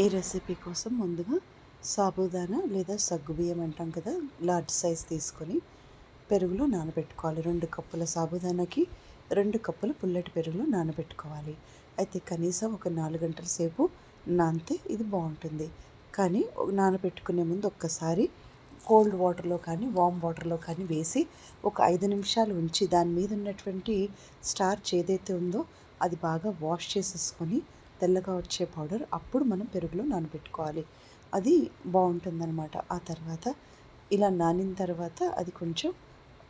ఈ రెసిపీ కోసం ముందుగా సాబుదానా లేదా సగ్గుబియ్యం అంటాం కదా, లార్జ్ సైజ్ తీసుకొని పెరుగులో నానబెట్టుకోవాలి. 2 కప్పుల సాబుదానాకి 2 కప్పుల పుల్లటి పెరుగులో నానబెట్టుకోవాలి. అయితే కనీసం ఒక 4 గంటల సేపు నానితే ఇది బాగుంటుంది. కానీ నానబెట్టుకునే ముందు ఒక్కసారి కోల్డ్ వాటర్లో కానీ వామ్ వాటర్లో కానీ వేసి ఒక 5 నిమిషాలు ఉంచి దాని మీద ఉన్నటువంటి స్టార్చ్ ఏదైతే ఉందో అది బాగా వాష్ చేసేసుకొని తెల్లగా వచ్చే పౌడర్ అప్పుడు మనం పెరుగులో నానబెట్టుకోవాలి. అది బాగుంటుందన్నమాట. ఆ తర్వాత ఇలా నానిన తర్వాత అది కొంచెం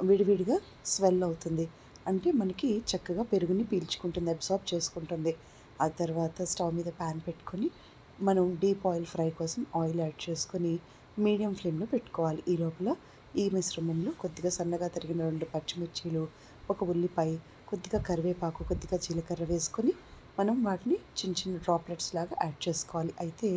విడివిడిగా స్వెల్ అవుతుంది. అంటే మనకి చక్కగా పెరుగుని పీల్చుకుంటుంది, అబ్సార్బ్ చేసుకుంటుంది. ఆ తర్వాత స్టవ్ మీద ప్యాన్ పెట్టుకొని మనం డీప్ ఆయిల్ ఫ్రై కోసం ఆయిల్ యాడ్ చేసుకొని మీడియం ఫ్లేమ్లో పెట్టుకోవాలి. ఈ లోపల ఈ మిశ్రమంలో కొద్దిగా సన్నగా తరిగిన 2 పచ్చిమిర్చీలు, ఒక ఉల్లిపాయ, కొద్దిగా కరివేపాకు, కొద్దిగా జీలకర్ర వేసుకొని మనం వాటిని చిన్న చిన్న డ్రాప్లెట్స్ లాగా యాడ్ చేసుకోవాలి. అయితే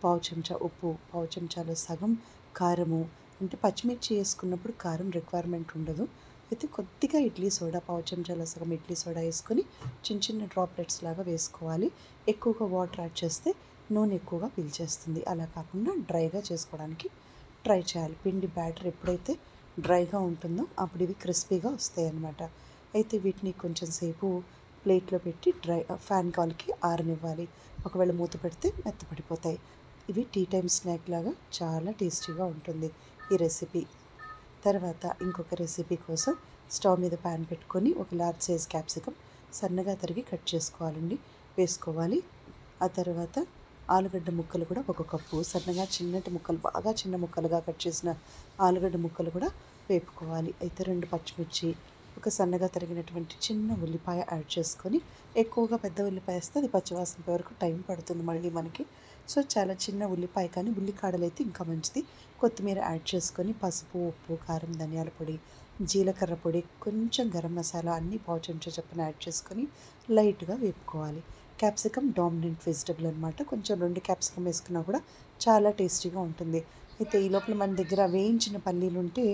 పావు చెంచా ఉప్పు, పావు చెంచాలో సగం కారము, అంటే పచ్చిమిర్చి వేసుకున్నప్పుడు కారం రిక్వైర్మెంట్ ఉండదు. అయితే కొద్దిగా ఇడ్లీ సోడా, పావు చెంచాలో సగం ఇడ్లీ సోడా వేసుకొని చిన్న చిన్న డ్రాప్లెట్స్ లాగా వేసుకోవాలి. ఎక్కువగా వాటర్ యాడ్ చేస్తే నూనె ఎక్కువగా పీల్చేస్తుంది. అలా కాకుండా డ్రైగా చేసుకోవడానికి ట్రై చేయాలి. పిండి బ్యాటర్ ఎప్పుడైతే డ్రైగా ఉంటుందో అప్పుడు ఇవి క్రిస్పీగా వస్తాయి అన్నమాట. అయితే వీటిని కొంచెం సేపు ప్లేట్లో పెట్టి ఫ్యాన్ గాలికి ఆరనివ్వాలి. ఒకవేళ మూత పెడితే మెత్తపడిపోతాయి. ఇవి టీ టైమ్ స్నాక్ లాగా చాలా టేస్టీగా ఉంటుంది ఈ రెసిపీ. తర్వాత ఇంకొక రెసిపీ కోసం స్టవ్ మీద ప్యాన్ పెట్టుకొని ఒక లార్జ్ సైజ్ క్యాప్సికమ్ సన్నగా తరిగి కట్ చేసుకోవాలండి, వేసుకోవాలి. ఆ తర్వాత ఆలుగడ్డ ముక్కలు కూడా ఒక కప్పు సన్నగా చిన్నటి ముక్కలు, బాగా చిన్న ముక్కలుగా కట్ చేసిన ఆలుగడ్డ ముక్కలు కూడా వేపుకోవాలి. అయితే 2 పచ్చిమిర్చి, ఒక సన్నగా తరిగినటువంటి చిన్న ఉల్లిపాయ యాడ్ చేసుకొని, ఎక్కువగా పెద్ద ఉల్లిపాయ వేస్తే అది పచ్చివాసన వరకు టైం పడుతుంది మళ్ళీ మనకి. సో చాలా చిన్న ఉల్లిపాయ, కానీ ఉల్లికాడలు అయితే ఇంకా మంచిది. కొత్తిమీర యాడ్ చేసుకొని పసుపు, ఉప్పు, కారం, ధనియాల పొడి, జీలకర్ర పొడి, కొంచెం గరం మసాలా అన్నీ పావు చెంచా చొప్పున యాడ్ చేసుకొని లైట్గా వేపుకోవాలి. క్యాప్సికమ్ డామినెంట్ వెజిటబుల్ అనమాట. కొంచెం 2 క్యాప్సికమ్ వేసుకున్నా కూడా చాలా టేస్టీగా ఉంటుంది. అయితే ఈ లోపల మన దగ్గర వేయించిన పల్లీలు ఉంటే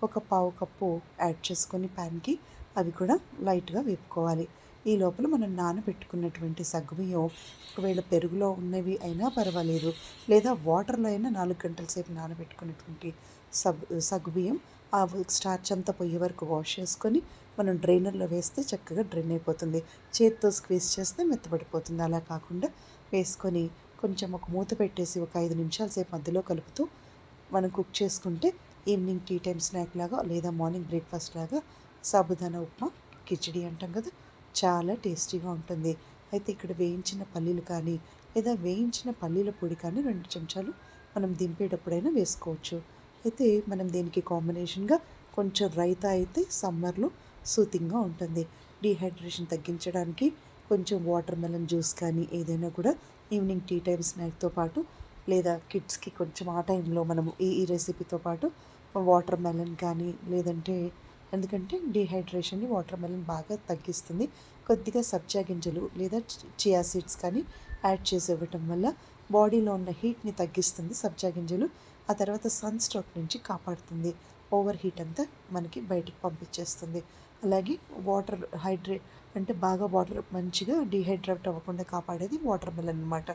ఒక పావు కప్పు యాడ్ చేసుకొని ప్యాన్కి అవి కూడా లైట్గా వేపుకోవాలి. ఈ లోపల మనం నానబెట్టుకున్నటువంటి సగ్గుబియ్యం, ఒకవేళ పెరుగులో ఉన్నవి అయినా పర్వాలేదు, లేదా వాటర్లో అయినా 4 గంటల సేపు నానబెట్టుకున్నటువంటి సగ్గుబియ్యం ఆ స్టార్చ్ అంతా పోయే వరకు వాష్ చేసుకొని మనం డ్రైనర్లో వేస్తే చక్కగా డ్రైన్ అయిపోతుంది. చేతితో స్క్వీజ్ చేస్తే మెత్తబడిపోతుంది. అలా కాకుండా వేసుకొని కొంచెం ఒక మూత పెట్టేసి ఒక 5 నిమిషాల సేపు మధ్యలో కలుపుతూ మనం కుక్ చేసుకుంటే ఈవినింగ్ టీ టైమ్ స్నాక్ లాగా లేదా మార్నింగ్ బ్రేక్ఫాస్ట్ లాగా సాబుదానా ఉప్మా, కిచిడి అంటాం కదా, చాలా టేస్టీగా ఉంటుంది. అయితే ఇక్కడ వేయించిన పల్లీలు కానీ లేదా వేయించిన పల్లీల పొడి కానీ 2 చెంచాలు మనం దింపేటప్పుడైనా వేసుకోవచ్చు. అయితే మనం దీనికి కాంబినేషన్గా కొంచెం రైతా అయితే సమ్మర్లో సూతింగ్గా ఉంటుంది. డీహైడ్రేషన్ తగ్గించడానికి కొంచెం వాటర్ మెలన్ జ్యూస్ కానీ ఏదైనా కూడా ఈవినింగ్ టీ టైమ్ స్నాక్తో పాటు, లేదా కిడ్స్కి కొంచెం ఆ టైంలో మనము ఈ రెసిపీతో పాటు వాటర్ మెలన్ కానీ, లేదంటే ఎందుకంటే డీహైడ్రేషన్ని వాటర్ మెలన్ బాగా తగ్గిస్తుంది. కొద్దిగా సబ్జా గింజలు లేదా చియా సీడ్స్ కానీ యాడ్ చేసి ఇవ్వటం వల్ల బాడీలో ఉన్న హీట్ని తగ్గిస్తుంది సబ్జా గింజలు. ఆ తర్వాత సన్ స్ట్రోక్ నుంచి కాపాడుతుంది. ఓవర్ హీట్ అంతా మనకి బయటికి పంపించేస్తుంది. అలాగే వాటర్ అంటే బాగా వాటర్ మంచిగా డీహైడ్రేట్ అవ్వకుండా కాపాడేది వాటర్ మెలన్ అనమాట.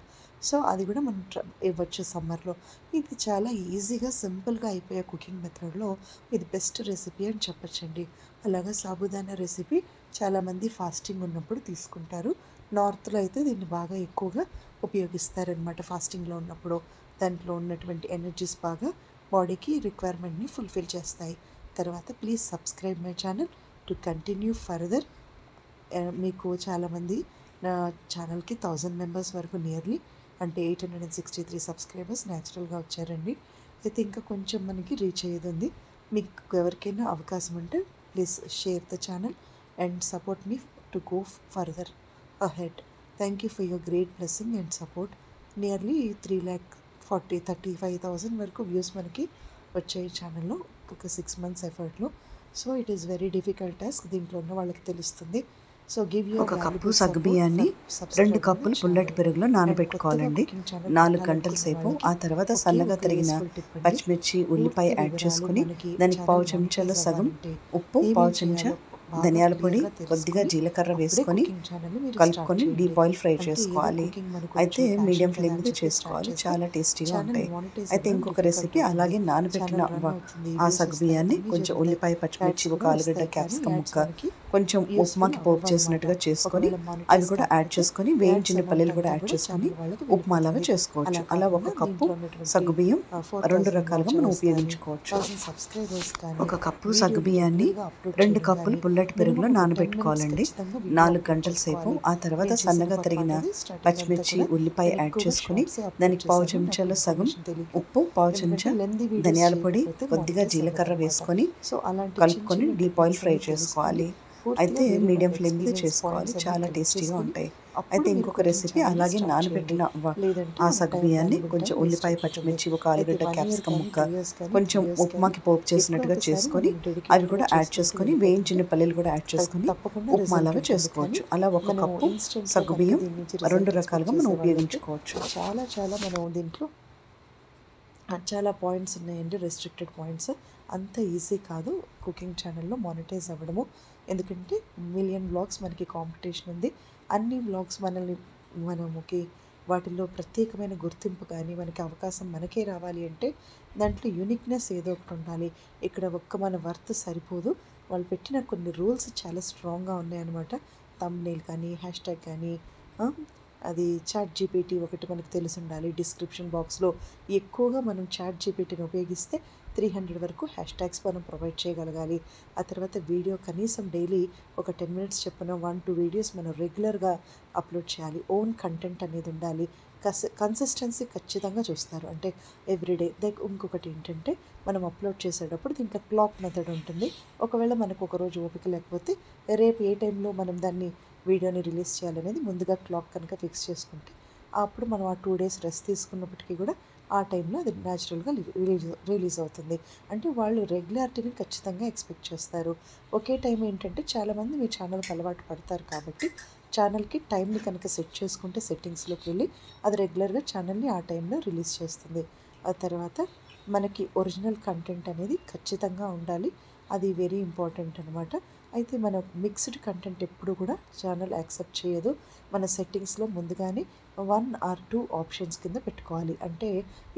సో అది కూడా మనం ఇవ్వచ్చు సమ్మర్లో. ఇది చాలా ఈజీగా సింపుల్గా అయిపోయే కుకింగ్ మెథడ్లో ఇది బెస్ట్ రెసిపీ అని చెప్పచ్చండి. అలాగే సాబుదానా రెసిపీ చాలామంది ఫాస్టింగ్ ఉన్నప్పుడు తీసుకుంటారు. నార్త్లో అయితే దీన్ని బాగా ఎక్కువగా ఉపయోగిస్తారనమాట. ఫాస్టింగ్లో ఉన్నప్పుడు దాంట్లో ఉన్నటువంటి ఎనర్జీస్ బాగా బాడీకి రిక్వైర్మెంట్ని ఫుల్ఫిల్ చేస్తాయి. తర్వాత please subscribe my channel to continue further. మీకు చాలామంది నా ఛానల్కి 1000 మెంబర్స్ వరకు నియర్లీ, అంటే 863 సబ్స్క్రైబర్స్ న్యాచురల్గా వచ్చారండి. అయితే ఇంకా కొంచెం మనకి రీచ్ అయ్యేది ఉంది. మీకు ఎవరికైనా అవకాశం ఉంటే please share the channel and support me to go further ahead. Thank you for your great blessing and support. Nearly 3,35,000 వరకు వ్యూస్ మనకి వచ్చాయి ఛానల్లో ఒక 6 months ఎఫర్ట్లో. So it is very difficult task, దీంట్లో ఉన్న వాళ్ళకి తెలుస్తుంది. సో గివ్ యూ ఒక కప్పు సగ్గుబియ్యాన్ని 2 కప్పులు పుల్లటి పెరుగులో నానబెట్టుకోవాలండి 4 గంటల సేపు. ఆ తర్వాత సన్నగా తరిగిన పచ్చిమిర్చి, ఉల్లిపాయ యాడ్ చేసుకుని దానికి పావు చెంచాలో సగం ఉప్పు, పావు చెంచా ధనియాల పొడి, కొద్దిగా జీలకర్ర వేసుకొని కలుపుకొని డీప్ ఆయిల్ ఫ్రై చేసుకోవాలి. అయితే మీడియం ఫ్లేమ్ మీద చేసుకోవాలి, చాలా టేస్టీగా ఉంటాయి. అయితే ఇంకొక రెసిపీ, అలాగే నానబెట్టిన ఆ సగ్గుబియ్యాన్ని కొంచెం ఉల్లిపాయ, పచ్చిమిర్చి, ఒక ఆలుగడ్డ, క్యాప్సికమ్ ముక్క, కొంచెం ఉప్మాకి పోపు చేసినట్టుగా చేసుకొని అవి కూడా యాడ్ చేసుకొని, వేయించిన పల్లీలు కూడా యాడ్ చేసుకొని ఉప్మా లాగా చేసుకోవచ్చు. అలా ఒక కప్పు సగ్గుబియ్యం 2 రకాలుగా మనం ఉపయోగించుకోవచ్చు. ఒక కప్పు సగ్గుబియ్యాన్ని 2 కప్పులు పుల్లటి పెరుగులో నానబెట్టుకోవాలండి 4 గంటల సేపు. ఆ తర్వాత సన్నగా తరిగిన పచ్చిమిర్చి, ఉల్లిపాయ యాడ్ చేసుకుని దానికి పావు చెంచాలో సగం ఉప్పు, పావు చెంచా ధనియాల పొడి, కొద్దిగా జీలకర్ర వేసుకొని కలుపుకొని డీప్ ఆయిల్ ఫ్రై చేసుకోవాలి. అయితే మీడియం ఫ్లేమ్ మీద చేసుకోవాలి, చాలా టేస్టీగా ఉంటాయి. అయితే ఇంకొక రెసిపీ, అలాగే నానబెట్టిన ఆ సగ్గుబియ్యాన్ని కొంచెం ఉల్లిపాయ, పచ్చిమిర్చి, ఒక ఆలుగడ్డ, క్యాప్సికమ్ ముక్క, కొంచెం ఉప్మాకి పోపు చేసినట్టుగా చేసుకొని అవి కూడా యాడ్ చేసుకొని, వేయించిన పల్లీలు కూడా యాడ్ చేసుకొని ఉప్మా లాగా చేసుకోవచ్చు. అలా ఒక కప్పు సగ్గుబియ్యం 2 రకాలుగా మనం ఉపయోగించుకోవచ్చు. చాలా మనం దీంట్లో చాలా పాయింట్స్ ఉన్నాయండి, రెస్ట్రిక్టెడ్ పాయింట్స్. అంత ఈజీ కాదు కుకింగ్ ఛానల్లో మానిటైజ్ అవ్వడము. ఎందుకంటే మిలియన్ వ్లాగ్స్ మనకి కాంపిటీషన్ ఉంది. అన్ని వ్లాగ్స్ మనకి వాటిల్లో ప్రత్యేకమైన గుర్తింపు కానీ, మనకి అవకాశం మనకే రావాలి అంటే దాంట్లో యూనిక్నెస్ ఏదో ఒకటి ఉండాలి. ఇక్కడ మన వర్త్ సరిపోదు. వాళ్ళు పెట్టిన కొన్ని రూల్స్ చాలా స్ట్రాంగ్గా ఉన్నాయన్నమాట. థంబ్నెయిల్ కానీ, హ్యాష్ ట్యాగ్ కానీ, అది చాట్ జీపీటీ ఒకటి మనకు తెలిసి ఉండాలి. డిస్క్రిప్షన్ బాక్స్లో ఎక్కువగా మనం చాట్ జీపీటీని ఉపయోగిస్తే 300 వరకు హ్యాష్ ట్యాగ్స్ మనం ప్రొవైడ్ చేయగలగాలి. ఆ తర్వాత వీడియో కనీసం డైలీ ఒక 10 మినిట్స్ చెప్పిన 1-2 వీడియోస్ మనం రెగ్యులర్గా అప్లోడ్ చేయాలి. ఓన్ కంటెంట్ అనేది ఉండాలి. కన్సిస్టెన్సీ ఖచ్చితంగా చూస్తారు, అంటే ఎవ్రీడే. ఇంకొకటి ఏంటంటే, మనం అప్లోడ్ చేసేటప్పుడు దీంట్లో క్లాక్ మెథడ్ ఉంటుంది. ఒకవేళ మనకు ఒకరోజు ఓపిక లేకపోతే రేపు ఏ టైంలో మనం దాన్ని వీడియోని రిలీజ్ చేయాలనేది ముందుగా క్లాక్ కనుక ఫిక్స్ చేసుకుంటే అప్పుడు మనం ఆ 2 డేస్ రెస్ట్ తీసుకున్నప్పటికీ కూడా ఆ టైంలో అది న్యాచురల్గా రిలీజ్ అవుతుంది. అంటే వాళ్ళు రెగ్యులారిటీని ఖచ్చితంగా ఎక్స్పెక్ట్ చేస్తారు. ఒకే టైం ఏంటంటే, చాలామంది మీ ఛానల్కి అలవాటు పడతారు కాబట్టి ఛానల్కి టైంని కనుక సెట్ చేసుకుంటే సెట్టింగ్స్లోకి వెళ్ళి అది రెగ్యులర్గా ఛానల్ని ఆ టైంలో రిలీజ్ చేస్తుంది. ఆ తర్వాత మనకి ఒరిజినల్ కంటెంట్ అనేది ఖచ్చితంగా ఉండాలి. అది వెరీ ఇంపార్టెంట్ అనమాట. అయితే మన మిక్స్డ్ కంటెంట్ ఎప్పుడు కూడా ఛానల్ యాక్సెప్ట్ చేయదు. మన సెట్టింగ్స్లో ముందుగానే 1 or 2 ఆప్షన్స్ కింద పెట్టుకోవాలి. అంటే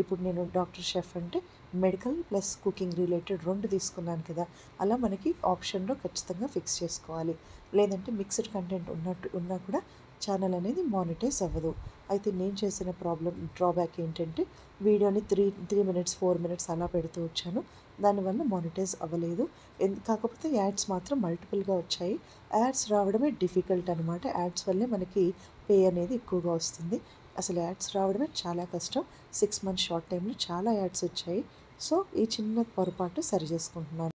ఇప్పుడు నేను డాక్టర్ షెఫ్ అంటే మెడికల్ ప్లస్ కుకింగ్ రిలేటెడ్ 2 తీసుకున్నాను కదా, అలా మనకి ఆప్షన్లో ఖచ్చితంగా ఫిక్స్ చేసుకోవాలి. లేదంటే మిక్స్డ్ కంటెంట్ ఉన్నా కూడా ఛానల్ అనేది మానిటైజ్ అవ్వదు. అయితే నేను చేసిన డ్రాబ్యాక్ ఏంటంటే, వీడియోని 3 మినిట్స్ 4 మినిట్స్ అలా పెడుతూ వచ్చాను. దానివల్ల మానిటైజ్ అవ్వలేదు. కాకపోతే యాడ్స్ మాత్రం మల్టిపుల్గా వచ్చాయి. యాడ్స్ రావడమే డిఫికల్ట్ అనమాట. యాడ్స్ వల్లే మనకి పే అనేది ఎక్కువగా వస్తుంది. అసలు యాడ్స్ రావడమే చాలా కష్టం. 6 మంత్స్ షార్ట్ టైంలో చాలా యాడ్స్ వచ్చాయి. సో ఈ చిన్న పొరపాటు సరి చేసుకుంటున్నాను.